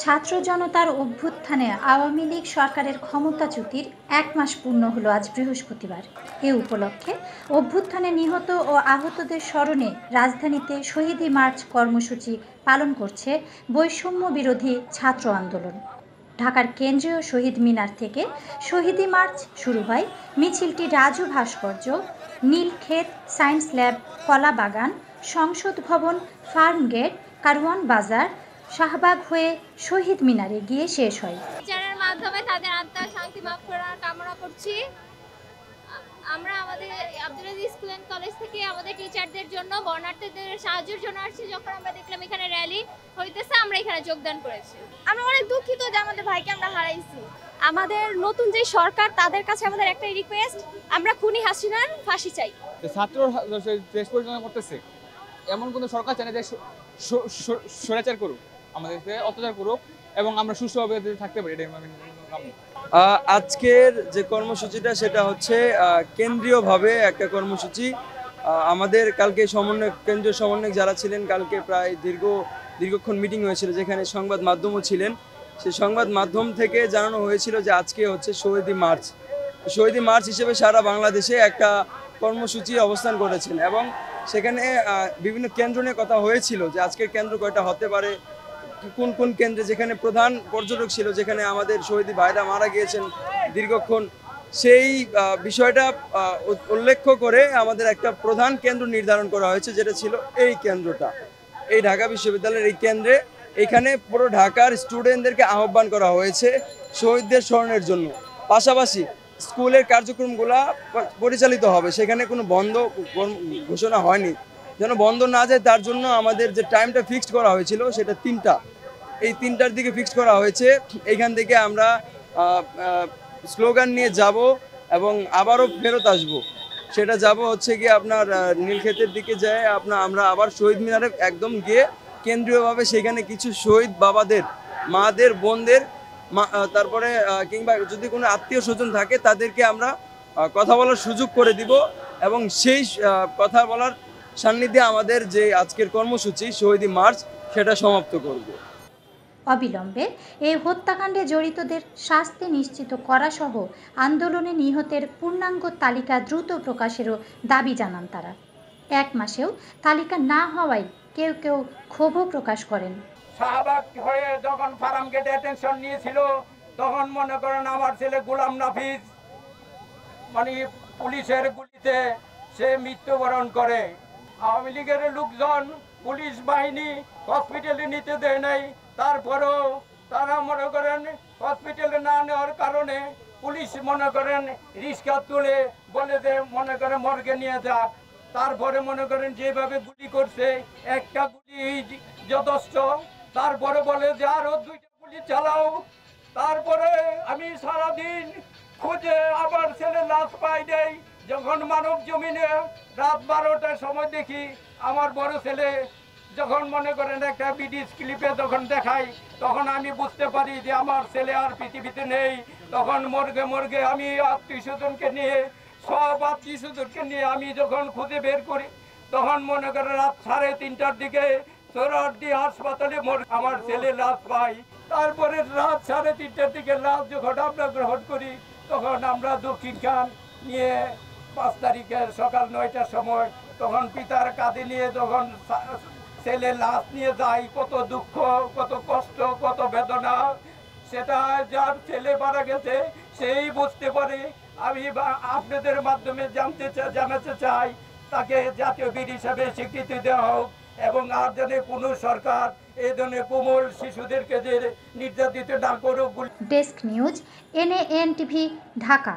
ছাত্র জনতার অভ্যুত্থানে আওয়ামী লীগ সরকারের ক্ষমতাচ্যুতির ১ মাস পূর্ণ হলো আজ বৃহস্পতিবার। এ উপলক্ষে অভ্যুত্থানে নিহত ও আহতদের স্মরণে রাজধানীতে শহীদি মার্চ কর্মসূচি পালন করছে বৈষম্য বিরোধী ছাত্র আন্দোলন। ঢাকার কেন্দ্রীয় শহীদ মিনার থেকে শহীদি মার্চ শুরু হয়। মিছিলটি রাজু ভাস্কর্য, নীলক্ষেত, সায়েন্স ল্যাব, কলাবাগান, সংসদ ভবন, ফার্ম গেট, কারওয়ান বাজার, শাহবাগ হয়ে শহীদ মিনারে গিয়ে শেষ হয়। বিচারের মাধ্যমে তাদের আত্মার শান্তি মাফ করার কামনা করছি। আমরা আমাদের Abdul Aziz school and college থেকে আমাদের টিচারদের জন্য, বর্ণার্থীদের সাহায্যের জন্য আসছি। যখন আমরা দেখলাম এখানে র্যালি হইতেছে, আমরা এখানে যোগদান করেছি। আমরা অনেক দুঃখিত যে আমাদের ভাইকে আমরা হারাইছি। আমাদের নতুন যে সরকার, তাদের কাছে আমাদের একটাই রিকোয়েস্ট, আমরা খুনি হাসিনার ফাঁসি চাই। ছাত্র দেশ পরিচালনা করতেছে, এমন কোনো সরকার চায় না যে স্বৈরাচার করুক, আমাদেরকে অত্যাচার করুক এবং আমরা সুষ্ঠুভাবে থাকতে পারি। এটাই আমি কাম্য। আজকের যে কর্মসূচিটা সেটা হচ্ছে কেন্দ্রীয়ভাবে একটা কর্মসূচি। আমাদের কালকে কেন্দ্রীয় সমন্বয়ক যারা ছিলেন, কালকে প্রায় দীর্ঘক্ষণ মিটিং হয়েছিল, যেখানে সংবাদ মাধ্যমও ছিলেন। সেই সংবাদ মাধ্যম থেকে জানানো হয়েছিল যে আজকে হচ্ছে শহীদি মার্চ। শহীদি মার্চ হিসেবে সারা বাংলাদেশে একটা কর্মসূচি অবস্থান করেছেন এবং সেখানে বিভিন্ন কেন্দ্র নিয়ে কথা হয়েছিল যে আজকের কেন্দ্র কয়টা হতে পারে, কোন কোন কেন্দ্রে, যেখানে প্রধান পর্যটক ছিল, যেখানে আমাদের শহীদ ভাইরা মারা গিয়েছেন দীর্ঘক্ষণ, সেই বিষয়টা উল্লেখ করে আমাদের একটা প্রধান কেন্দ্র নির্ধারণ করা হয়েছে, যেটা ছিল এই কেন্দ্রটা, এই ঢাকা বিশ্ববিদ্যালয়ের এই কেন্দ্রে। এখানে পুরো ঢাকার স্টুডেন্টদেরকে আহ্বান করা হয়েছে শহীদদের স্মরণের জন্য। পাশাপাশি স্কুলের কার্যক্রমগুলা পরিচালিত হবে, সেখানে কোনো বন্ধ ঘোষণা হয়নি। যেন বন্ধ না যায় তার জন্য আমাদের যে টাইমটা ফিক্সড করা হয়েছিল সেটা 3টা, এই 3টার দিকে ফিক্সড করা হয়েছে। এইখান থেকে আমরা স্লোগান নিয়ে যাব এবং আবারও ফেরত আসব। সেটা যাব হচ্ছে গিয়ে আপনার নীলক্ষেতের দিকে যায়, আমরা আবার শহীদ মিনারে একদম গিয়ে কেন্দ্রীয়ভাবে সেখানে কিছু শহীদ বাবাদের, মাদের, বোনদের, তারপরে কিংবা যদি কোনো আত্মীয় স্বজন থাকে তাদেরকে আমরা কথা বলার সুযোগ করে দিব এবং সেই কথা বলার সান্নিধ্যে আমাদের যে আজকের কর্মসূচি শহীদি মার্চ সেটা সমাপ্ত করব। অবিলম্বে এই হত্যাকাণ্ডে জড়িতদের শাস্তি নিশ্চিত করা সহ আন্দোলনে নিহতের পূর্ণাঙ্গ তালিকা দ্রুত প্রকাশেরও দাবি জানান তারা। 1 মাসেও তালিকা না হওয়ায় কেউ কেউ ক্ষোভও প্রকাশ করেন। শাহবাগ হয়ে যখন ফার্ম গেটে অ্যাটেনশন নিয়েছিল, তখন মনে করেন আমার ছেলে গোলাম নাফিজ মানে পুলিশের গুলিতে সে মৃত্যুবরণ করে। আওয়ামী লীগের লোকজন পুলিশ বাহিনী হসপিটালে নিতে দেয় নাই, তারপরেও তারা মনে করেন হসপিটালে না নেওয়ার কারণে পুলিশ মনে করেন রিক্সা তুলে বলে যে মনে করেন মর্গে নিয়ে যাক। তারপরে মনে করেন যেভাবে গুলি করছে, একটা গুলি যথেষ্ট, তারপরে বলে যে আরো 2টা গুলি চালাও। তারপরে আমি সারাদিন খুঁজে আবার ছেলে লাশ পাই নাই। যখন মানব জমিনে রাত 12টার সময় দেখি আমার বড় ছেলে, যখন মনে করেন একটা বিডিস ক্লিপে যখন দেখাই, তখন আমি বুঝতে পারি যে আমার ছেলে আর পৃথিবীতে নেই। তখন মর্গে আমি আত্মীয় স্বজনকে নিয়ে, সব আত্মীয় স্বজনকে নিয়ে আমি যখন খুঁজে বের করি, তখন মনে করেন রাত 3:30টার দিকে সোহরাওয়ার্দী হাসপাতালে আমার ছেলে লাশ পাই। তারপরে রাত 3:30টার দিকে লাশ যখন আমরা গ্রহণ করি, তখন আমরা দক্ষিণ খান নিয়ে 5 তারিখের সকাল 9টার সময় তখন পিতার কাঁধে নিয়ে যখন ছেলে লাশ নিয়ে যাই, কত দুঃখ, কত কষ্ট, কত বেদনা, সেটা যার ছেলে মারা গেছে সেই বুঝতে পারে। আমি আপনাদের মাধ্যমে জানাতে চাই তাকে জাতীয় বীর হিসাবে স্বীকৃতি দেওয়া হোক এবং আর যেন কোনো সরকার এই ধরনের কোমল শিশুদেরকে যে নির্যাতিত না করুক। Desk news, NAN TV, Dhaka.